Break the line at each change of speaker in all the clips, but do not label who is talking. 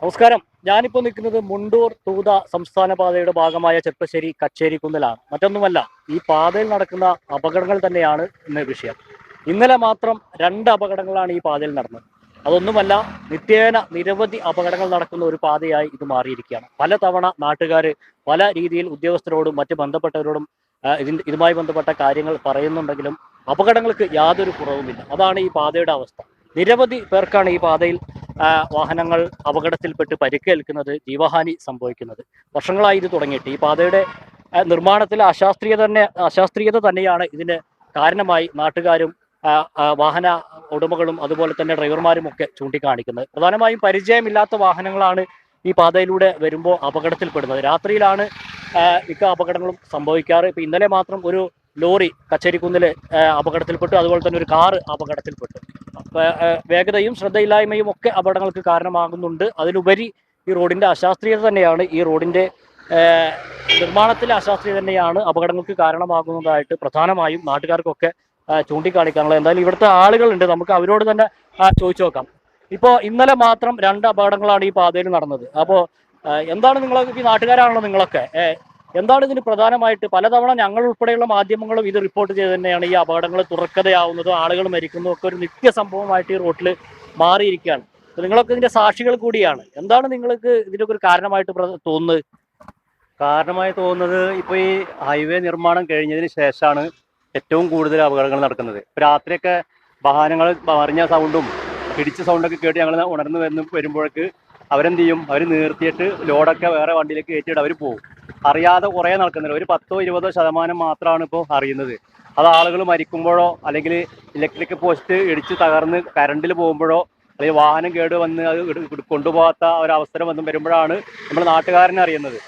നമസ്കാരം. ഞാനിപ്പോൾ നിൽക്കുന്നത് മുണ്ടൂർ തൂത സംസ്ഥാന പാതയുടെ ഭാഗമായ ചെർപ്പശ്ശേരി കച്ചേരിക്കുന്നിലാണ്. മറ്റൊന്നുമല്ല, ഈ പാതയിൽ നടക്കുന്ന അപകടങ്ങൾ തന്നെയാണ് ഇന്ന് വിഷയം. ഇന്നലെ മാത്രം 2 അപകടങ്ങളാണ് ഈ പാതയിൽ നടന്നത്. അതൊന്നുമല്ല, നിത്യേന നിരവധി അപകടങ്ങൾ നടക്കുന്ന ഒരു പാതയായി ഇത് മാറിയിരിക്കുകയാണ്. പലതവണ നാട്ടുകാർ പല രീതിയിൽ ഉദ്യോഗസ്ഥരോടും മറ്റ് ബന്ധപ്പെട്ടവരോടും ഇതുമായി ബന്ധപ്പെട്ട കാര്യങ്ങൾ പറയുന്നുണ്ടെങ്കിലും അപകടങ്ങൾക്ക് യാതൊരു കുറവുമില്ല. അതാണ് ഈ പാതയുടെ അവസ്ഥ. നിരവധി പേർക്കാണ് ഈ പാതയിൽ വാഹനങ്ങൾ അപകടത്തിൽപ്പെട്ട് പരിക്കേൽക്കുന്നത്, ജീവഹാനി സംഭവിക്കുന്നത്. വർഷങ്ങളായി ഇത് തുടങ്ങിയിട്ട് ഈ പാതയുടെ നിർമ്മാണത്തിലെ അശാസ്ത്രീയത തന്നെയാണ് ഇതിന് കാരണമായി നാട്ടുകാരും വാഹന ഉടമകളും അതുപോലെ തന്നെ ഡ്രൈവർമാരും ഒക്കെ ചൂണ്ടിക്കാണിക്കുന്നത്. പ്രധാനമായും പരിചയമില്ലാത്ത വാഹനങ്ങളാണ് ഈ പാതയിലൂടെ വരുമ്പോൾ അപകടത്തിൽപ്പെടുന്നത്. രാത്രിയിലാണ് മിക്ക അപകടങ്ങളും സംഭവിക്കാറ്. ഇപ്പം ഇന്നലെ മാത്രം ഒരു ലോറി കച്ചേരിക്കുന്നിൽ അപകടത്തിൽപ്പെട്ടു, അതുപോലെ തന്നെ ഒരു കാറ് അപകടത്തിൽപ്പെട്ടു. വേഗതയും ശ്രദ്ധയില്ലായ്മയും ഒക്കെ അപകടങ്ങൾക്ക് കാരണമാകുന്നുണ്ട്. അതിലുപരി ഈ റോഡിന്റെ അശാസ്ത്രീയത തന്നെയാണ്, ഈ റോഡിന്റെ നിർമ്മാണത്തിലെ അശാസ്ത്രീയത തന്നെയാണ് അപകടങ്ങൾക്ക് കാരണമാകുന്നതായിട്ട് പ്രധാനമായും നാട്ടുകാർക്കൊക്കെ ചൂണ്ടിക്കാണിക്കാനുള്ളത്. എന്തായാലും ഇവിടുത്തെ ആളുകളുണ്ട്, നമുക്ക് അവരോട് തന്നെ ചോദിച്ചു നോക്കാം. ഇപ്പോൾ ഇന്നലെ മാത്രം 2 അപകടങ്ങളാണ് ഈ പാതയിൽ നടന്നത്. അപ്പോൾ എന്താണ് നിങ്ങളൊക്കെ, ഈ നാട്ടുകാരാണല്ലോ നിങ്ങളൊക്കെ, എന്താണ് ഇതിന് പ്രധാനമായിട്ട്? പലതവണ ഞങ്ങൾ ഉൾപ്പെടെയുള്ള മാധ്യമങ്ങളും ഇത് റിപ്പോർട്ട് ചെയ്ത് തന്നെയാണ് ഈ അപകടങ്ങൾ തുറക്കഥയാവുന്നതും ആളുകൾ മരിക്കുന്നതും ഒക്കെ ഒരു നിത്യ സംഭവമായിട്ട് ഈ റോട്ടിൽ മാറിയിരിക്കുകയാണ്. നിങ്ങളൊക്കെ ഇതിന്റെ സാക്ഷികൾ കൂടിയാണ്. എന്താണ് നിങ്ങൾക്ക് ഇതിനൊക്കെ ഒരു കാരണമായിട്ട് തോന്നുന്നത്?
കാരണമായി തോന്നുന്നത് ഇപ്പോൾ ഈ ഹൈവേ നിർമ്മാണം കഴിഞ്ഞതിന് ശേഷമാണ് ഏറ്റവും കൂടുതൽ അപകടങ്ങൾ നടക്കുന്നത്. ഇപ്പോൾ രാത്രിയൊക്കെ വാഹനങ്ങൾ മറിഞ്ഞ സൗണ്ടും പിടിച്ച സൗണ്ടൊക്കെ കേട്ട് ഞങ്ങൾ ഉണർന്ന് വരുമ്പോഴേക്ക് അവരെന്ത് ചെയ്യും, അവർ നിർത്തിയിട്ട് ലോഡൊക്കെ വേറെ വണ്ടിയിലേക്ക് കയറ്റിയിട്ട് അവർ പോകും. അറിയാതെ കുറേ നടക്കുന്നില്ല. ഒരു 10-20% മാത്രമാണ് ഇപ്പോൾ അറിയുന്നത്. അത് ആളുകൾ മരിക്കുമ്പോഴോ അല്ലെങ്കിൽ ഇലക്ട്രിക് പോസ്റ്റ് ഇടിച്ച് തകർന്ന് കറണ്ടിൽ പോകുമ്പോഴോ അല്ലെങ്കിൽ വാഹനം കേട് വന്ന് അത് കൊണ്ടുപോകാത്ത ഒരവസരം വന്നും വരുമ്പോഴാണ് നമ്മൾ നാട്ടുകാരനെ അറിയുന്നത്.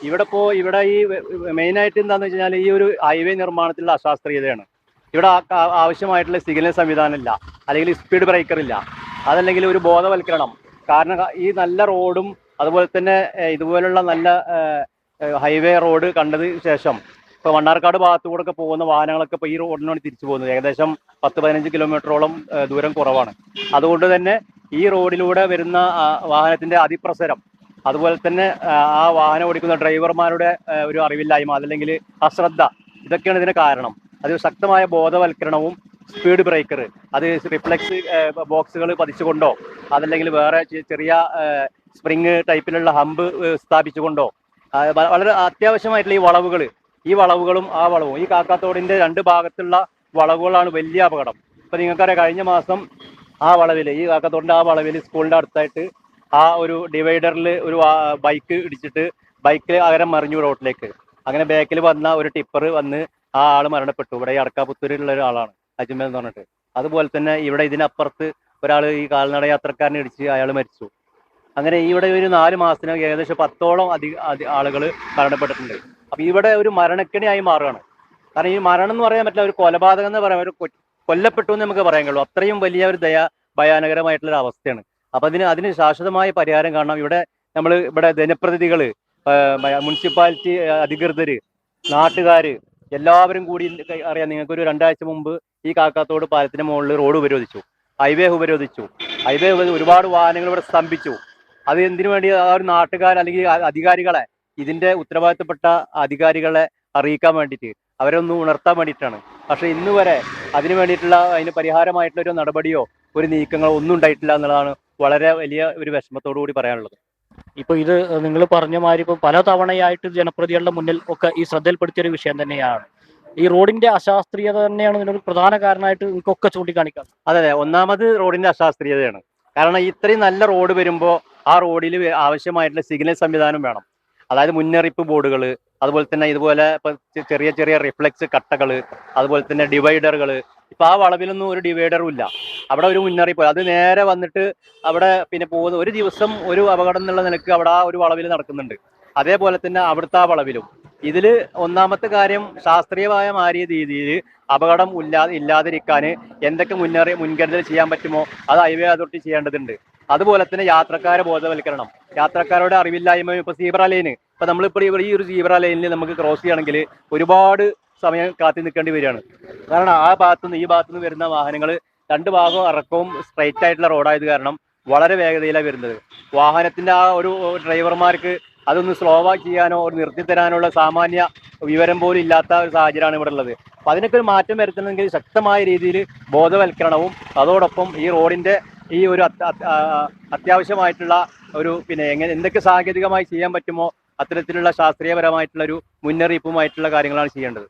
ഇവിടെ ഈ മെയിനായിട്ട് എന്താണെന്ന് വെച്ച് കഴിഞ്ഞാൽ ഈ ഒരു ഹൈവേ നിർമ്മാണത്തിലുള്ള അശാസ്ത്രീയതയാണ്. ഇവിടെ ആവശ്യമായിട്ടുള്ള സിഗ്നൽ സംവിധാനം ഇല്ല, അല്ലെങ്കിൽ സ്പീഡ് ബ്രേക്കർ ഇല്ല, അതല്ലെങ്കിൽ ഒരു ബോധവൽക്കരണം. കാരണം ഈ നല്ല റോഡും അതുപോലെ തന്നെ ഇതുപോലുള്ള നല്ല ഹൈവേ റോഡ് കണ്ടതിന് ശേഷം ഇപ്പോൾ മണ്ണാർക്കാട് ഭാഗത്തുകൂടെ ഒക്കെ പോകുന്ന വാഹനങ്ങളൊക്കെ ഇപ്പോൾ ഈ റോഡിനാണ് തിരിച്ചു പോകുന്നത്. ഏകദേശം 10-15 കിലോമീറ്ററോളം ദൂരം കുറവാണ്. അതുകൊണ്ട് തന്നെ ഈ റോഡിലൂടെ വരുന്ന വാഹനത്തിന്റെ അതിപ്രസരം, അതുപോലെ തന്നെ ആ വാഹനം ഓടിക്കുന്ന ഡ്രൈവർമാരുടെ ഒരു അറിവില്ലായ്മ, അതല്ലെങ്കിൽ അശ്രദ്ധ, ഇതൊക്കെയാണ് ഇതിന് കാരണം. അത് ശക്തമായ ബോധവൽക്കരണവും സ്പീഡ് ബ്രേക്കർ, അത് റിഫ്ലക്സ് ബോക്സുകൾ പതിച്ചുകൊണ്ടോ അതല്ലെങ്കിൽ വേറെ ചെറിയ സ്പ്രിങ് ടൈപ്പിലുള്ള ഹമ്പ് സ്ഥാപിച്ചുകൊണ്ടോ, വളരെ അത്യാവശ്യമായിട്ടുള്ള ഈ വളവുകളും ആ വളവും, ഈ കാക്കാത്തോടിന്റെ 2 ഭാഗത്തുള്ള വളവുകളാണ് വലിയ അപകടം. ഇപ്പൊ നിങ്ങൾക്കറിയാം, കഴിഞ്ഞ മാസം ആ വളവിൽ, ഈ കാക്കാത്തോടിന്റെ ആ വളവിൽ സ്കൂളിന്റെ അടുത്തായിട്ട് ആ ഒരു ഡിവൈഡറിൽ ഒരു ബൈക്ക് ഇടിച്ചിട്ട് ബൈക്കിൽ അകരം മറിഞ്ഞു റോഡിലേക്ക്. അങ്ങനെ ബാക്കിൽ വന്ന ഒരു ടിപ്പർ വന്ന് ആ ആൾ മരണപ്പെട്ടു. ഇവിടെ ഈ അടക്കാപുത്തൂരിലുള്ള ഒരാളാണ്, അജ്മൽ എന്ന് പറഞ്ഞിട്ട്. അതുപോലെ തന്നെ ഇവിടെ ഇതിനപ്പുറത്ത് ഒരാൾ ഈ കാൽനട യാത്രക്കാരനെ ഇടിച്ച് അയാൾ മരിച്ചു. അങ്ങനെ ഇവിടെ ഒരു 4 മാസത്തിനകം ഏകദേശം 10ഓളം ആളുകൾ മരണപ്പെട്ടിട്ടുണ്ട്. അപ്പൊ ഇവിടെ ഒരു മരണക്കെണിയായി മാറുകയാണ്. കാരണം ഈ മരണം എന്ന് പറയാൻ പറ്റില്ല, ഒരു കൊലപാതകം എന്ന് പറയാൻ, ഒരു കൊല്ലപ്പെട്ടു എന്ന് നമുക്ക് പറയാൻ കഴിയുള്ളൂ. അത്രയും വലിയ ഒരു ഭയാനകരമായിട്ടുള്ള ഒരു അവസ്ഥയാണ്. അപ്പൊ അതിന് ശാശ്വതമായ പരിഹാരം കാണണം. ഇവിടെ ജനപ്രതിനിധികൾ, മുനിസിപ്പാലിറ്റി അധികൃതര്, നാട്ടുകാര് എല്ലാവരും കൂടി, അറിയാം നിങ്ങൾക്ക്, ഒരു 2 ആഴ്ച മുമ്പ് ഈ കാക്കാത്തോട് പാലത്തിന്റെ മുകളിൽ റോഡ് ഉപരോധിച്ചു, ഹൈവേ ഒരുപാട് വാഹനങ്ങൾ ഇവിടെ സ്തംഭിച്ചു. അത് എന്തിനു വേണ്ടി? ആ ഒരു നാട്ടുകാർ അല്ലെങ്കിൽ അധികാരികളെ, ഇതിന്റെ ഉത്തരവാദിത്തപ്പെട്ട അധികാരികളെ അറിയിക്കാൻ വേണ്ടിയിട്ട്, അവരെ ഒന്ന് ഉണർത്താൻ വേണ്ടിയിട്ടാണ്. പക്ഷെ ഇന്ന് വരെ അതിന് പരിഹാരമായിട്ടുള്ള ഒരു നടപടിയോ ഒരു നീക്കങ്ങളോ ഒന്നും ഉണ്ടായിട്ടില്ല എന്നുള്ളതാണ് വളരെ വലിയ ഒരു വിഷമത്തോടു കൂടി പറയാനുള്ളത്.
ഇപ്പൊ ഇത് നിങ്ങൾ പറഞ്ഞ മാതിരി ഇപ്പൊ പല തവണയായിട്ട് ജനപ്രതികളുടെ മുന്നിൽ ഒക്കെ ഈ ശ്രദ്ധയിൽപ്പെടുത്തിയ ഒരു വിഷയം തന്നെയാണ്. ഈ റോഡിന്റെ അശാസ്ത്രീയത തന്നെയാണ് ഇതിനൊരു പ്രധാന കാരണമായിട്ട് നിങ്ങൾക്കൊക്കെ ചൂണ്ടിക്കാണിക്കാം.
അതെ, ഒന്നാമത് റോഡിന്റെ അശാസ്ത്രീയതയാണ്. കാരണം ഇത്രയും നല്ല റോഡ് വരുമ്പോൾ ആ റോഡിൽ ആവശ്യമായിട്ടുള്ള സിഗ്നൽ സംവിധാനം വേണം. അതായത് മുന്നറിയിപ്പ് ബോർഡുകൾ, അതുപോലെ തന്നെ ഇതുപോലെ ഇപ്പൊ ചെറിയ ചെറിയ റിഫ്ലക്സ് കട്ടകൾ, അതുപോലെ തന്നെ ഡിവൈഡറുകൾ. ഇപ്പൊ ആ വളവിലൊന്നും ഒരു ഡിവൈഡറും ഇല്ല. അവിടെ ഒരു മുന്നറിയിപ്പ്, അത് നേരെ വന്നിട്ട് അവിടെ പിന്നെ പോകുന്ന ഒരു ദിവസം ഒരു അപകടം എന്നുള്ള നിലക്ക് അവിടെ ആ ഒരു വളവിൽ നടക്കുന്നുണ്ട്. അതേപോലെ തന്നെ അവിടുത്തെ ആ വളവിലും. ഇതിൽ ഒന്നാമത്തെ കാര്യം, ശാസ്ത്രീയമായ മാറിയ രീതിയിൽ അപകടം ഇല്ലാതിരിക്കാൻ എന്തൊക്കെ മുൻകരുതൽ ചെയ്യാൻ പറ്റുമോ അത് ഹൈവേ അതോറിറ്റി ചെയ്യേണ്ടതുണ്ട്. അതുപോലെ തന്നെ യാത്രക്കാരെ ബോധവൽക്കരണം, യാത്രക്കാരുടെ അറിവില്ലായ്മയും. ഇപ്പൊ സീബ്ര ലൈന്, ഇപ്പൊ നമ്മളിപ്പോൾ ഈ ഒരു സീബ്ര ലൈനിൽ നമുക്ക് ക്രോസ് ചെയ്യണമെങ്കിൽ ഒരുപാട് സമയം കാത്തി നിൽക്കേണ്ടി വരികയാണ്. കാരണം ആ ഭാഗത്തുനിന്ന് ഈ ഭാഗത്തുനിന്ന് വരുന്ന വാഹനങ്ങൾ 2 ഭാഗവും ഇറക്കവും സ്ട്രൈറ്റ് ആയിട്ടുള്ള റോഡായത് കാരണം വളരെ വേഗതയിലാണ് വരുന്നത്. വാഹനത്തിന്റെ ആ ഒരു ഡ്രൈവർമാർക്ക് അതൊന്ന് സ്ലോ ആക്കി ചെയ്യാനോ ഒരു നിർത്തിത്തരാനുള്ള സാമാന്യ വിവരം പോലും ഇല്ലാത്ത ഒരു സാഹചര്യമാണ് ഇവിടെ ഉള്ളത്. അപ്പൊ അതിനൊക്കെ ഒരു മാറ്റം വരുത്തണമെങ്കിൽ ശക്തമായ രീതിയിൽ ബോധവൽക്കരണവും അതോടൊപ്പം ഈ റോഡിന്റെ ഈ ഒരു അത്യാവശ്യമായിട്ടുള്ള ഒരു എന്തൊക്കെ സാങ്കേതികമായി ചെയ്യാൻ പറ്റുമോ അത്തരത്തിലുള്ള ശാസ്ത്രീയപരമായിട്ടുള്ള ഒരു മുന്നറിയിപ്പുമായിട്ടുള്ള കാര്യങ്ങളാണ് ചെയ്യേണ്ടത്.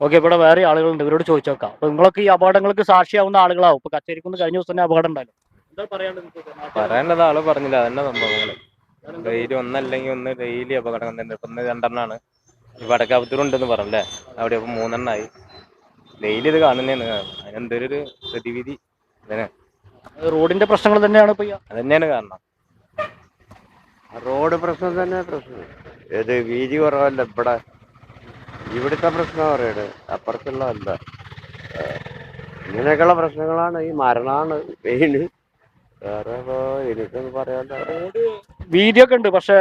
ഓക്കെ, ഇവിടെ വേറെ ആളുകളുണ്ട്, ഇവരോട് ചോദിച്ചു നോക്കാം. അപ്പൊ നിങ്ങളൊക്കെ ഈ അപകടങ്ങൾക്ക് സാക്ഷിയാവുന്ന ആളുകളാവും. ഇപ്പൊ കച്ചേരിക്കുന്ന് കഴിഞ്ഞ ദിവസം തന്നെ അപകടം ഉണ്ടായല്ലോ, എന്താ
പറയാനുള്ളത് ആള് പറഞ്ഞില്ല, അതന്നെ സംഭവങ്ങള്. ഡെയിലി ഒന്നല്ലെങ്കിൽ ഒന്ന് ഡെയിലി അപകടം തന്നെ. ഇപ്പൊ ഇന്ന് 2 വടക്കാപുത്തൂരുണ്ടെന്ന് പറഞ്ഞല്ലേ, അവിടെ ഇപ്പൊ 3 ഡെയിലി ഇത് കാണുന്നതാണ്. അതിനെന്തൊരു പ്രതിവിധി ഇതിന്
റോഡിന്റെ പ്രശ്നങ്ങൾ തന്നെയാണ് ഇപ്പൊ
അതന്നെയാണ് കാരണം.
റോഡ് പ്രശ്നം തന്നെ പ്രശ്നം. ഏത് വീതി കുറവല്ല ഇവിടുത്തെ പ്രശ്നം പറയുന്നത്, അപ്പുറത്തുള്ളതല്ല. ഇങ്ങനെയൊക്കെയുള്ള പ്രശ്നങ്ങളാണ്, ഈ മരണമാണ് മെയിന്. വേറെ എനിക്കൊന്നും പറയാല്ല.
വീതിയൊക്കെ ഉണ്ട്, പക്ഷെ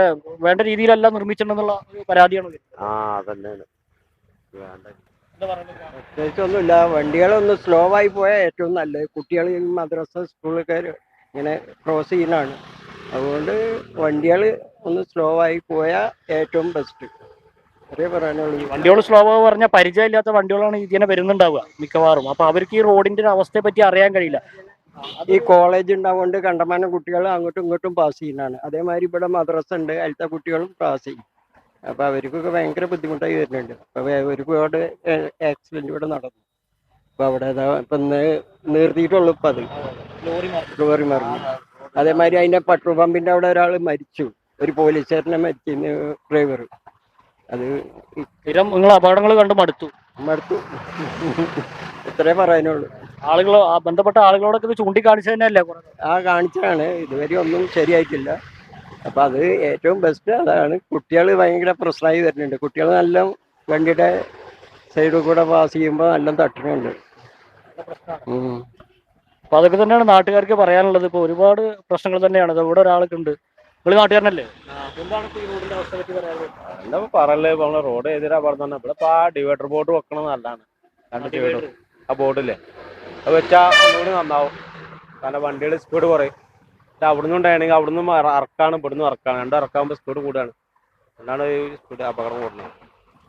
വേണ്ട രീതിയിലല്ല നിർമ്മിച്ചിട്ടുണ്ടെന്നുള്ള പരാതിയാണ്.
അതന്നെയാണ് പ്രത്യേകിച്ചൊന്നുമില്ല. വണ്ടികളൊന്ന് സ്ലോ ആയി പോയാൽ ഏറ്റവും നല്ലത്. കുട്ടികൾ മദ്രസ സ്കൂളുകാർ ഇങ്ങനെ ക്രോസ് ചെയ്യുന്നതാണ്. അതുകൊണ്ട് വണ്ടികൾ ഒന്ന് സ്ലോ ആയി പോയാൽ ഏറ്റവും ബെസ്റ്റ്. അതേ പറയാനുള്ളൂ.
വണ്ടികൾ സ്ലോ പറഞ്ഞാൽ പരിചയമില്ലാത്ത വണ്ടികളാണ് ഇതിനെ വരുന്നുണ്ടാവുക മിക്കവാറും. അപ്പൊ അവർക്ക് ഈ റോഡിന്റെ ഒരു അവസ്ഥയെ പറ്റി അറിയാൻ കഴിയില്ല.
ഈ കോളേജ് ഉണ്ടാവുകൊണ്ട് കണ്ടമാനം കുട്ടികൾ അങ്ങോട്ടും ഇങ്ങോട്ടും പാസ് ചെയ്യുന്നതാണ്. അതേമാതിരി ഇവിടെ മദ്രസ ഉണ്ട്, അതിലത്തെ കുട്ടികളും പാസ് ചെയ്യും. അപ്പൊ അവർക്കൊക്കെ ഭയങ്കര ബുദ്ധിമുട്ടായി വരുന്നുണ്ട്. അപ്പൊ ഒരുപാട് ആക്സിഡന്റ് ഇവിടെ നടന്നു. അപ്പൊ അവിടെ ഇപ്പൊ നിർത്തിയിട്ടുള്ളൂ. ഇപ്പൊ അത് ലോറി മറിഞ്ഞു. അതേമാതിരി അതിന്റെ പെട്രോൾ പമ്പിന്റെ അവിടെ ഒരാൾ മരിച്ചു, ഒരു പോലീസുകാരനെ മരിച്ചു, ഡ്രൈവർ. അത്
സ്ഥിരം നിങ്ങൾ അപകടങ്ങൾ കണ്ട് മടുത്തു.
ഇത്രേ പറയാനുള്ളൂ.
ബന്ധപ്പെട്ട ആളുകളോടൊക്കെ ഇത് ചൂണ്ടിക്കാണിച്ചു തന്നെയല്ലേ?
കാണിച്ചാണ്, ഇതുവരെ ഒന്നും ശരിയായിട്ടില്ല. അപ്പൊ അത് ഏറ്റവും ബെസ്റ്റ് അതാണ്. കുട്ടികൾ ഭയങ്കര പ്രശ്നമായി വരുന്നുണ്ട്. കുട്ടികൾ നല്ല വണ്ടിയുടെ സൈഡിൽ കൂടെ പാസ് ചെയ്യുമ്പോൾ നല്ല തട്ടുന്നുണ്ട്.
അപ്പൊ അതൊക്കെ തന്നെയാണ് നാട്ടുകാർക്ക് പറയാനുള്ളത്. ഇപ്പൊ ഒരുപാട് പ്രശ്നങ്ങൾ തന്നെയാണ്. ഇവിടെ ഒരാൾക്കുണ്ട്. നിങ്ങൾ നാട്ടുകാരനല്ലേ? എന്താണ് ഈ റോഡിന്റെ അവസ്ഥ പറ്റി പറയാനുള്ളത്?
എന്താ പറയല്ലേ, നമ്മളെ റോഡ് എതിരാ പറഞ്ഞ ഇവിടെ ഇപ്പൊ ആ ഡിവൈഡർ ബോർഡ് വെക്കണം നല്ലതാണ്. 2 ഡിവൈഡർ ആ ബോർഡില്ലേ അത് വെച്ചാൽ ഒന്നുകൂടി നന്നാവും. കാരണം വണ്ടിയുടെ സ്പീഡ് കുറയും. അവിടുന്ന് ഉണ്ടാണെങ്കിൽ അവിടുന്ന് ഇറക്കാണ്, ഇവിടുന്ന് ഇറക്കാണ്. 2 ഇറക്കാകുമ്പോൾ സ്പീഡ് കൂടാണ്. അതുകൊണ്ടാണ് ഈ സ്പീഡ് അപകടം കൂടുന്നത്.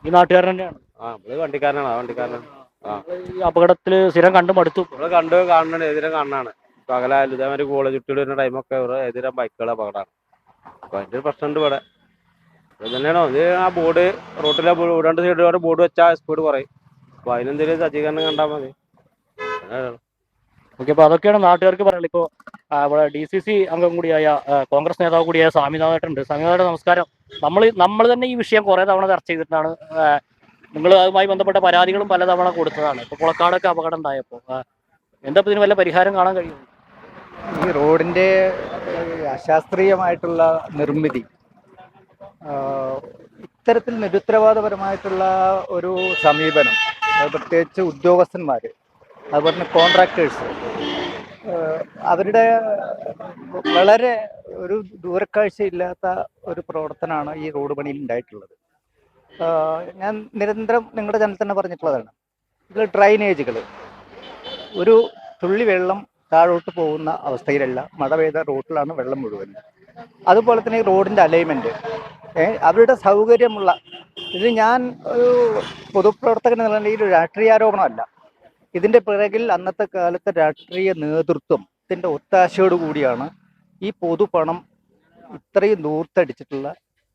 ഈ നാട്ടുകാരൻ തന്നെയാണ്.
നമ്മള് വണ്ടിക്കാരനാണ്. വണ്ടിക്കാരനാണ്.
ഈ അപകടത്തില് സ്ഥിരം കണ്ടു മടുത്തു.
നമ്മള് കാണുന്നുണ്ട്, എതിരെ കാണാണ്. പകലായാലും ഇതേമാതിരി കോളേജ് കുട്ടികൾ വരുന്ന ടൈമൊക്കെ എതിരെ ബൈക്കുകൾ അപകടമാണ്. അപ്പൊ അതിന്റെ ഒരു പ്രശ്നമുണ്ട് ഇവിടെ. അത് തന്നെയാണോ ഇത് ആ ബോർഡ് റോട്ടിലെ 2 സൈഡിലൂടെ ബോർഡ് വെച്ചാൽ സ്പീഡ് കുറയും. അപ്പൊ അതിനെന്തെങ്കിലും സജ്ജീകരണം കണ്ടാൽ മതി.
ഓക്കെ, അപ്പൊ അതൊക്കെയാണ് നാട്ടുകാർക്ക് പറയുന്നത്. ഇപ്പോ ഇവിടെ DCC അംഗം കൂടിയായ കോൺഗ്രസ് നേതാവ് കൂടിയായ സ്വാമിനാഥേട്ടുണ്ട്. സ്വാമിനാഥേട്ട നമസ്കാരം. നമ്മൾ തന്നെ ഈ വിഷയം കുറെ തവണ ചർച്ച ചെയ്തിട്ടാണ്. നിങ്ങൾ അതുമായി ബന്ധപ്പെട്ട പരാതികളും പലതവണ കൊടുത്തതാണ്. ഇപ്പൊ പുളക്കാടൊക്കെ അപകടം ഉണ്ടായപ്പോൾ എന്താ ഇതിന് വല്ല പരിഹാരം കാണാൻ കഴിയും?
ഈ റോഡിൻ്റെ അശാസ്ത്രീയമായിട്ടുള്ള നിർമ്മിതി, ഇത്തരത്തിൽ നിരുത്തരവാദപരമായിട്ടുള്ള ഒരു സമീപനം, പ്രത്യേകിച്ച് ഉദ്യോഗസ്ഥന്മാർ, അതുപോലെ തന്നെ കോൺട്രാക്ടേഴ്സ്, അവരുടെ വളരെ ഒരു ദൂരക്കാഴ്ചയില്ലാത്ത ഒരു പ്രവർത്തനമാണ് ഈ റോഡ് പണിയിൽ ഉണ്ടായിട്ടുള്ളത്. ഞാൻ നിരന്തരം നിങ്ങളുടെ ചാനൽ തന്നെ പറഞ്ഞിട്ടുള്ളതാണ്. ഇത് ഡ്രൈനേജുകൾ, ഒരു തുള്ളി വെള്ളം താഴോട്ട് പോകുന്ന അവസ്ഥയിലല്ല, മഴ പെയ്ത റോഡിലാണ് വെള്ളം മുഴുവൻ. അതുപോലെ തന്നെ ഈ റോഡിൻ്റെ അലൈൻമെൻറ്റ്, അവരുടെ സൗകര്യമുള്ള ഇത്, ഞാൻ ഒരു പൊതുപ്രവർത്തകൻ എന്നുള്ള നിലയിൽ ഒരു രാഷ്ട്രീയാരോപണമല്ല. ഇതിൻ്റെ പിറകിൽ അന്നത്തെ കാലത്തെ രാഷ്ട്രീയ നേതൃത്വത്തിൻ്റെ ഒത്താശയോടുകൂടിയാണ് ഈ പൊതുപണം ഇത്രയും ദൂർത്തടിച്ചിട്ടുള്ള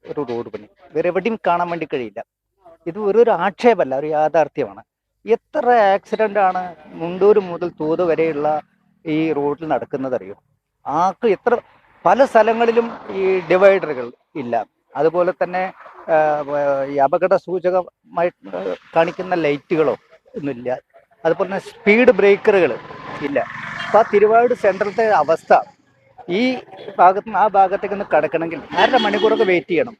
ഒരു റോഡ് പണി. വേറെ എവിടെയും കാണാൻ വേണ്ടി കഴിയില്ല. ഇത് ഒരു ആക്ഷേപമല്ല, ഒരു യാഥാർത്ഥ്യമാണ്. എത്ര ആക്സിഡൻ്റാണ് മുണ്ടൂർ മുതൽ തൂത് വരെയുള്ള ഈ റോഡിൽ നടക്കുന്നതറിയോ? എത്ര പല സ്ഥലങ്ങളിലും ഈ ഡിവൈഡറുകൾ ഇല്ല. അതുപോലെ തന്നെ ഈ അപകട സൂചകമായി കാണിക്കുന്ന ലൈറ്റുകളോ ഒന്നുമില്ല. അതുപോലെ തന്നെ സ്പീഡ് ബ്രേക്കറുകൾ ഇല്ല. അപ്പോൾ ആ തിരുവാട് സെൻട്രലത്തെ അവസ്ഥ, ഈ ഭാഗത്ത് നിന്ന് ആ ഭാഗത്തേക്ക് ഒന്ന് കടക്കണമെങ്കിൽ 1.5 മണിക്കൂറൊക്കെ വെയിറ്റ് ചെയ്യണം.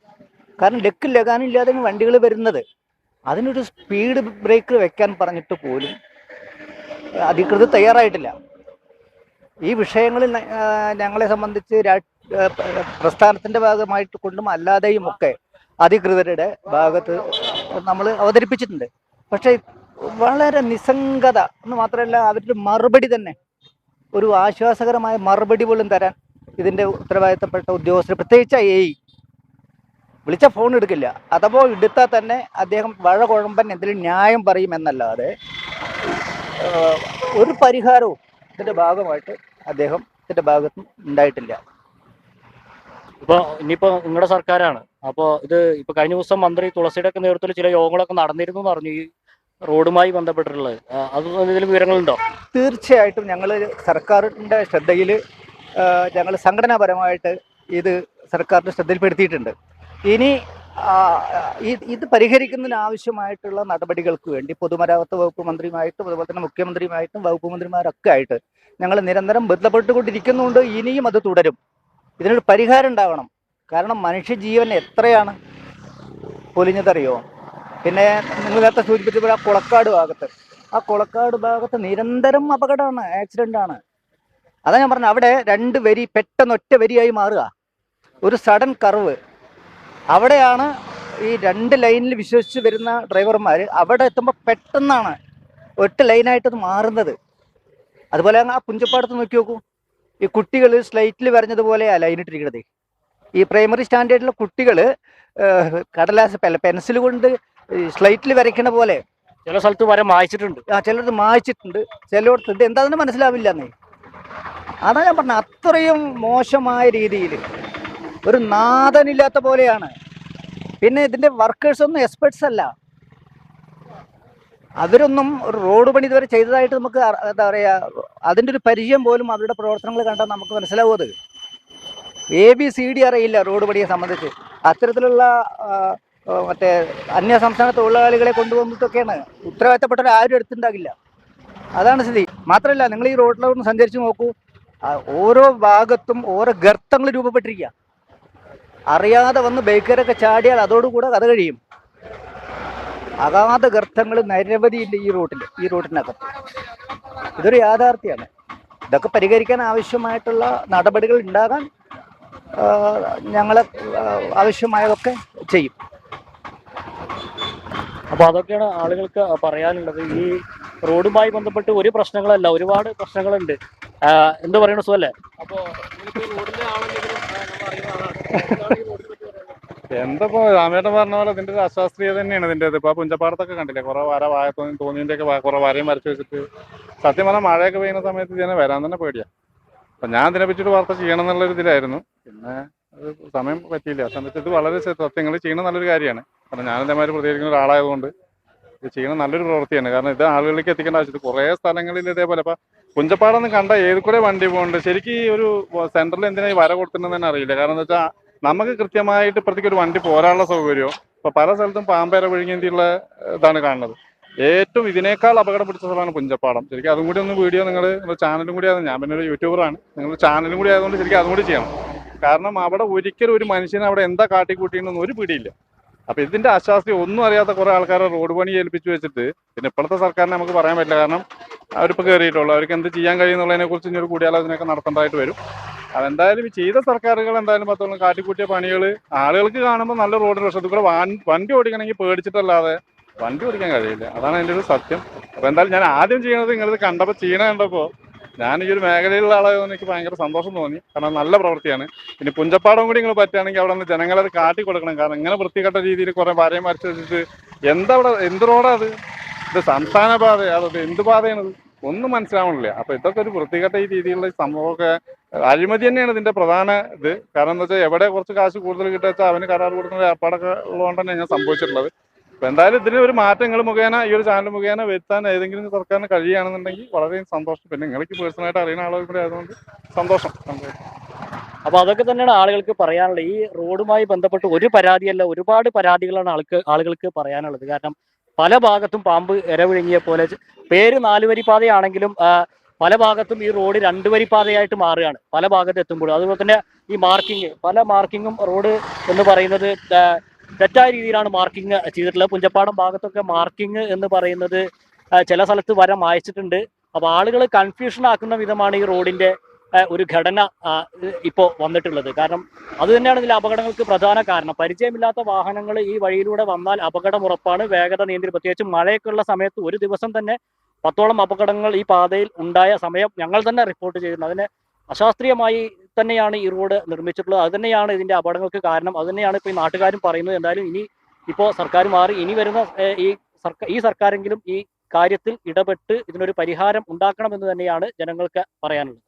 കാരണം ലക്കും ലഗാനും ഇല്ലാതെ വണ്ടികൾ വരുന്നത്. അതിനൊരു സ്പീഡ് ബ്രേക്ക് വെക്കാൻ പറഞ്ഞിട്ട് പോലും അധികൃതർ തയ്യാറായിട്ടില്ല. ഈ വിഷയങ്ങളിൽ ഞങ്ങളെ സംബന്ധിച്ച് പ്രസ്ഥാനത്തിൻ്റെ ഭാഗമായിട്ട് കൊണ്ടും അല്ലാതെയും ഒക്കെ അധികൃതരുടെ ഭാഗത്ത് നമ്മൾ അവതരിപ്പിച്ചിട്ടുണ്ട്. പക്ഷേ വളരെ നിസ്സംഗത എന്ന് മാത്രമല്ല, അവരുടെ മറുപടി തന്നെ ഒരു ആശ്വാസകരമായ മറുപടി പോലും തരാൻ ഇതിൻ്റെ ഉത്തരവാദിത്തപ്പെട്ട ഉദ്യോഗസ്ഥർ, പ്രത്യേകിച്ച് AI, വിളിച്ച ഫോൺ എടുക്കില്ല. അഥവാ എടുത്താൽ തന്നെ അദ്ദേഹം വഴകുഴമ്പൻ എന്തെങ്കിലും ന്യായം പറയുമെന്നല്ലാതെ ഒരു പരിഹാരവും ഇതിൻ്റെ ഭാഗമായിട്ട് അദ്ദേഹത്തിൻ്റെ ഭാഗത്തും ഉണ്ടായിട്ടില്ല.
ഇനിയിപ്പോ നിങ്ങളുടെ സർക്കാരാണ്. അപ്പോൾ ഇത് ഇപ്പൊ കഴിഞ്ഞ ദിവസം മന്ത്രി തുളസിയുടെ ഒക്കെ നേതൃത്വത്തിൽ ചില യോഗങ്ങളൊക്കെ നടന്നിരുന്നു എന്ന് പറഞ്ഞു ഈ റോഡുമായി ബന്ധപ്പെട്ടിട്ടുള്ളത്. അത് എന്തെങ്കിലും വിവരങ്ങളുണ്ടോ?
തീർച്ചയായിട്ടും ഞങ്ങൾ സർക്കാരിൻ്റെ ശ്രദ്ധയിൽ, ഞങ്ങൾ സംഘടനാപരമായിട്ട് ഇത് സർക്കാരിൻ്റെ ശ്രദ്ധയിൽപ്പെടുത്തിയിട്ടുണ്ട്. ഇനി ഇത് പരിഹരിക്കുന്നതിന് ആവശ്യമായിട്ടുള്ള നടപടികൾക്ക് വേണ്ടി പൊതുമരാമത്ത് വകുപ്പ് മന്ത്രിയുമായിട്ടും അതുപോലെ തന്നെ മുഖ്യമന്ത്രിയുമായിട്ടും വകുപ്പ് മന്ത്രിമാരൊക്കെ ആയിട്ട് ഞങ്ങൾ നിരന്തരം ബന്ധപ്പെട്ടുകൊണ്ടിരിക്കുന്നുണ്ട്. ഇനിയും അത് തുടരും. ഇതിനൊരു പരിഹാരം ഉണ്ടാവണം. കാരണം മനുഷ്യജീവൻ എത്രയാണ് പൊലിഞ്ഞതറിയോ? പിന്നെ നിങ്ങൾ നേരത്തെ സൂചിപ്പിച്ചപ്പോൾ ആ കൊളക്കാട് ഭാഗത്ത് നിരന്തരം അപകടമാണ്, ആക്സിഡൻ്റാണ്. അതാ ഞാൻ പറഞ്ഞത്, അവിടെ 2 വരി പെട്ടെന്ന് ഒറ്റ വരിയായി മാറുക, ഒരു സഡൻ കർവ്. അവിടെയാണ് ഈ 2 ലൈനിൽ വിശ്വസിച്ച് വരുന്ന ഡ്രൈവർമാർ അവിടെ എത്തുമ്പോൾ പെട്ടെന്നാണ് ഒറ്റ ലൈനായിട്ടത് മാറുന്നത്. അതുപോലെ ആ പുഞ്ചപ്പാടത്ത് നോക്കി നോക്കൂ, ഈ കുട്ടികൾ സ്ലൈറ്റിൽ വരഞ്ഞതുപോലെയാണ് ലൈനിട്ടിരിക്കുന്നത്. ഈ പ്രൈമറി സ്റ്റാൻഡേർഡിലെ കുട്ടികൾ കടലാസ് പെൻസിൽ കൊണ്ട് സ്ലൈറ്റിൽ വരയ്ക്കുന്ന പോലെ
ചില സ്ഥലത്ത് വരെ മായ്ച്ചിട്ടുണ്ട്.
ചിലടത്ത് മായ്ച്ചിട്ടുണ്ട്, ചിലയിടത്ത് ഇത് എന്താണെന്ന് മനസ്സിലാവില്ല എന്നേ. അതാ ഞാൻ പറഞ്ഞത്, അത്രയും മോശമായ രീതിയിൽ ഒരു നാഥനില്ലാത്ത പോലെയാണ്. പിന്നെ ഇതിൻ്റെ വർക്കേഴ്സൊന്നും എക്സ്പെർട്സ് അല്ല. അവരൊന്നും ഒരു റോഡ് പണി ഇതുവരെ ചെയ്തതായിട്ട് നമുക്ക് എന്താ പറയുക, അതിൻ്റെ ഒരു പരിചയം പോലും അവരുടെ പ്രവർത്തനങ്ങൾ കണ്ടാൽ നമുക്ക് മനസ്സിലാവും. അത് ABCD അറിയില്ല റോഡ് പണിയെ സംബന്ധിച്ച്. അത്തരത്തിലുള്ള മറ്റേ അന്യ സംസ്ഥാന തൊഴിലാളികളെ കൊണ്ടുവന്നിട്ടൊക്കെയാണ്. ഉത്തരവാദിത്തപ്പെട്ടവർ ആരും എടുത്തിട്ടുണ്ടാകില്ല. അതാണ് സ്ഥിതി. മാത്രമല്ല, നിങ്ങൾ ഈ റോഡിലൊന്ന് സഞ്ചരിച്ച് നോക്കൂ, ഓരോ ഭാഗത്തും ഓരോ ഗർത്തങ്ങൾ രൂപപ്പെട്ടിരിക്കുക. അറിയാതെ വന്ന് ബൈക്കരൊക്കെ ചാടിയാൽ അതോടുകൂടെ കഥ കഴിയും. അഗാധ ഗർത്തങ്ങൾ നിരവധിയുണ്ട് ഈ റോഡിനകത്ത്. ഇതൊരു യാഥാർത്ഥ്യമാണ്. ഇതൊക്കെ പരിഹരിക്കാൻ ആവശ്യമായിട്ടുള്ള നടപടികൾ ഉണ്ടാകാൻ ഞങ്ങൾ ആവശ്യമായതൊക്കെ ചെയ്യും.
അപ്പോൾ അതൊക്കെയാണ് ആളുകൾക്ക് പറയാനുള്ളത്. ഈ റോഡുമായി ബന്ധപ്പെട്ട് ഒരു പ്രശ്നങ്ങളല്ല, ഒരുപാട് പ്രശ്നങ്ങളുണ്ട്. എന്ത് പറയണ സുഖല്ലേ? അപ്പോൾ
എന്തപ്പോ രാമേട്ടൻ പറഞ്ഞ പോലെ ഇതിന്റെ ഒരു അശാസ്ത്രീയത തന്നെയാണ് ഇതിന്റെ. ഇപ്പൊ പുഞ്ചപ്പാടത്തൊക്കെ കണ്ടില്ലേ, കുറെ വര വായ തോന്നിന്റെ ഒക്കെ കുറെ വരയും വരച്ച് വെച്ചിട്ട്. സത്യം പറഞ്ഞാൽ മഴയൊക്കെ പെയ്യുന്ന സമയത്ത് ഇതിനെ വരാൻ തന്നെ പേടിയാ. അപ്പൊ ഞാൻ ഇതിനെ പറ്റിയിട്ട് വാർത്ത ചെയ്യണം എന്നുള്ളൊരു ഇതിലായിരുന്നു. പിന്നെ അത് സമയം പറ്റിയില്ല. ആ സമയത്ത് ഇത് വളരെ സത്യങ്ങൾ ചെയ്യണം നല്ലൊരു കാര്യമാണ്. കാരണം ഞാൻ ഇതേമാതിരി പ്രതികരിക്കുന്ന ഒരാളായതുകൊണ്ട് ഇത് ചെയ്യണം നല്ലൊരു പ്രവൃത്തിയാണ്. കാരണം ഇത് ആളുകളിലേക്ക് എത്തിക്കേണ്ട ആവശ്യത്തിൽ കുറേ സ്ഥലങ്ങളിൽ ഇതേപോലെ ഇപ്പൊ പുഞ്ചപ്പാടൊന്നും കണ്ട ഏത് കൂടെ വണ്ടി പോകുന്നുണ്ട്. ശരിക്കും ഈ ഒരു സെന്ററിൽ എന്തിനാ ഈ വര കൊടുത്തിട്ടുണ്ടെന്ന് തന്നെ അറിയില്ല. കാരണം എന്താ വെച്ചാൽ നമുക്ക് കൃത്യമായിട്ട് ഇപ്പഴത്തേക്ക് ഒരു വണ്ടി പോരാനുള്ള സൗകര്യമോ, ഇപ്പൊ പല സ്ഥലത്തും പാമ്പേര വിഴുങ്ങിയുള്ള ഇതാണ് കാണുന്നത്. ഏറ്റവും ഇതിനേക്കാൾ അപകടം പിടിച്ച സ്ഥലമാണ് പുഞ്ചപ്പാടം. ശരിക്കും അതും കൂടി ഒന്ന് വീഡിയോ നിങ്ങളുടെ ചാനലും കൂടി ആയിരുന്നു. ഞാൻ പിന്നെ ഒരു യൂട്യൂബറാണ്, നിങ്ങളുടെ ചാനലും കൂടി ആയതുകൊണ്ട് ശരിക്കും അതും കൂടി ചെയ്യണം. കാരണം അവിടെ ഒരിക്കലും ഒരു മനുഷ്യനെ അവിടെ എന്താ കാട്ടിക്കൂട്ടിയെന്നൊന്നും ഒരു പിടിയില്ല. അപ്പൊ ഇതിന്റെ അശാസ്ത്രീയം ഒന്നും അറിയാത്ത കുറെ ആൾക്കാരെ റോഡ് പണി ഏൽപ്പിച്ചു വെച്ചിട്ട് പിന്നെ ഇപ്പോഴത്തെ സർക്കാരിനെ നമുക്ക് പറയാൻ പറ്റില്ല. കാരണം അവരിപ്പോൾ കയറിയിട്ടുള്ളൂ, അവർക്ക് എന്ത് ചെയ്യാൻ കഴിയുന്നുള്ളതിനെ കുറിച്ച് ഇനി ഒരു കൂടിയാലോചനയൊക്കെ നടത്തേണ്ടതായിട്ട് വരും. അതെന്തായാലും ഈ ചെയ്ത സർക്കാരുകൾ എന്തായാലും പത്തോളം കാട്ടിക്കൂട്ടിയ പണികൾ ആളുകൾക്ക് കാണുമ്പോൾ നല്ല റോഡ് പ്രശ്നത്തിൽ കൂടെ വണ്ടി ഓടിക്കണമെങ്കിൽ പേടിച്ചിട്ടല്ലാതെ വണ്ടി ഓടിക്കാൻ കഴിയില്ല. അതാണ് അതിൻ്റെ ഒരു സത്യം. അപ്പോൾ എന്തായാലും ഞാൻ ആദ്യം ചെയ്യണത് നിങ്ങളിത് കണ്ടപ്പോൾ കണ്ടപ്പോൾ ഞാൻ ഈ ഒരു മേഖലയിലുള്ള ആളായതുകൊണ്ട് എനിക്ക് ഭയങ്കര സന്തോഷം തോന്നി. കാരണം നല്ല പ്രവൃത്തിയാണ്. ഇനി പുഞ്ചപ്പാടം കൂടി നിങ്ങൾ പറ്റുകയാണെങ്കിൽ അവിടെ നിന്ന് ജനങ്ങളത് കാട്ടി കൊടുക്കണം. കാരണം ഇങ്ങനെ വൃത്തികെട്ട രീതിയിൽ കുറേ ഭാര്യയും മരിച്ചു വെച്ചിട്ട് എന്താ അവിടെ എന്ത് റോഡാ അത്? ഇത് സംസ്ഥാന പാത, അതൊക്കെ എന്ത് പാതയാണത്? ഒന്നും മനസ്സിലാവണില്ല. അപ്പോൾ ഇതൊക്കെ ഒരു വൃത്തികെട്ട ഈ രീതിയിലുള്ള സംഭവമൊക്കെ അഴിമതി തന്നെയാണ് ഇതിന്റെ പ്രധാന ഇത്. കാരണം എന്താ വെച്ചാൽ എവിടെ കുറച്ച് കാശ് കൂടുതൽ കിട്ടുക വെച്ചാൽ അവന് കരാർ കൊടുക്കുന്ന ഏർപ്പാടൊക്കെ ഉള്ളതുകൊണ്ട് തന്നെ ഞാൻ സംഭവിച്ചിട്ടുള്ളത്. അപ്പോൾ എന്തായാലും ഇതിന് ഒരു മാറ്റങ്ങൾ മുഖേന ഈ ഒരു ചാനൽ മുഖേന വരുത്താൻ ഏതെങ്കിലും സർക്കാരിന് കഴിയുകയാണെന്നുണ്ടെങ്കിൽ വളരെ സന്തോഷം. പിന്നെ നിങ്ങൾക്ക് പേഴ്സണലായിട്ട് അറിയുന്ന ആളുകൾ കൂടി ആയതുകൊണ്ട് സന്തോഷം.
അപ്പോൾ അതൊക്കെ തന്നെയാണ് ആളുകൾക്ക് പറയാനുള്ളത്. ഈ റോഡുമായി ബന്ധപ്പെട്ട് ഒരു പരാതിയല്ല, ഒരുപാട് പരാതികളാണ് ആളുകൾക്ക് പറയാനുള്ളത്. കാരണം പല ഭാഗത്തും പാമ്പ് ഇരവിഴുങ്ങിയ പോലെ, പേര് 4 വരി പാതയാണെങ്കിലും പല ഭാഗത്തും ഈ റോഡ് 2 വരി പാതയായിട്ട് മാറുകയാണ് പല ഭാഗത്ത് എത്തുമ്പോൾ. അതുപോലെ തന്നെ ഈ പല മാർക്കിങ്ങും റോഡ് എന്ന് പറയുന്നത് തെറ്റായ രീതിയിലാണ് മാർക്കിങ് ചെയ്തിട്ടുള്ളത്. പുഞ്ചപ്പാടം ഭാഗത്തൊക്കെ മാർക്കിങ് എന്ന് പറയുന്നത് ചില സ്ഥലത്ത് വര മായ്ച്ചിട്ടുണ്ട്. അപ്പോൾ ആളുകൾ കൺഫ്യൂഷൻ ആക്കുന്ന വിധമാണ് ഈ റോഡിന്റെ ഒരു ഘടന ഇപ്പോൾ വന്നിട്ടുള്ളത്. കാരണം അത് തന്നെയാണ് ഇതിലെ അപകടങ്ങൾക്ക് പ്രധാന കാരണം. പരിചയമില്ലാത്ത വാഹനങ്ങൾ ഈ വഴിയിലൂടെ വന്നാൽ അപകടം ഉറപ്പാണ്. വേഗത നിയന്ത്രിച്ച്, പ്രത്യേകിച്ച് മഴയൊക്കെ ഉള്ള സമയത്ത് ഒരു ദിവസം തന്നെ 10ഓളം അപകടങ്ങൾ ഈ പാതയിൽ ഉണ്ടായ സമയം ഞങ്ങൾ തന്നെ റിപ്പോർട്ട് ചെയ്തിട്ടുണ്ട്. അതിനെ അശാസ്ത്രീയമായി തന്നെയാണ് ഈ റോഡ് നിർമ്മിച്ചിട്ടുള്ളത്. അത് തന്നെയാണ് ഇതിന്റെ അപകടങ്ങൾക്ക് കാരണം. അത് തന്നെയാണ് ഇപ്പോൾ ഈ നാട്ടുകാരും പറയുന്നത്. എന്തായാലും ഇനി ഇപ്പോൾ സർക്കാർ മാറി, ഇനി വരുന്ന ഈ സർക്കാരെങ്കിലും ഈ കാര്യത്തിൽ ഇടപെട്ട് ഇതിനൊരു പരിഹാരം ഉണ്ടാക്കണമെന്ന് തന്നെയാണ് ജനങ്ങൾക്ക് പറയാനുള്ളത്.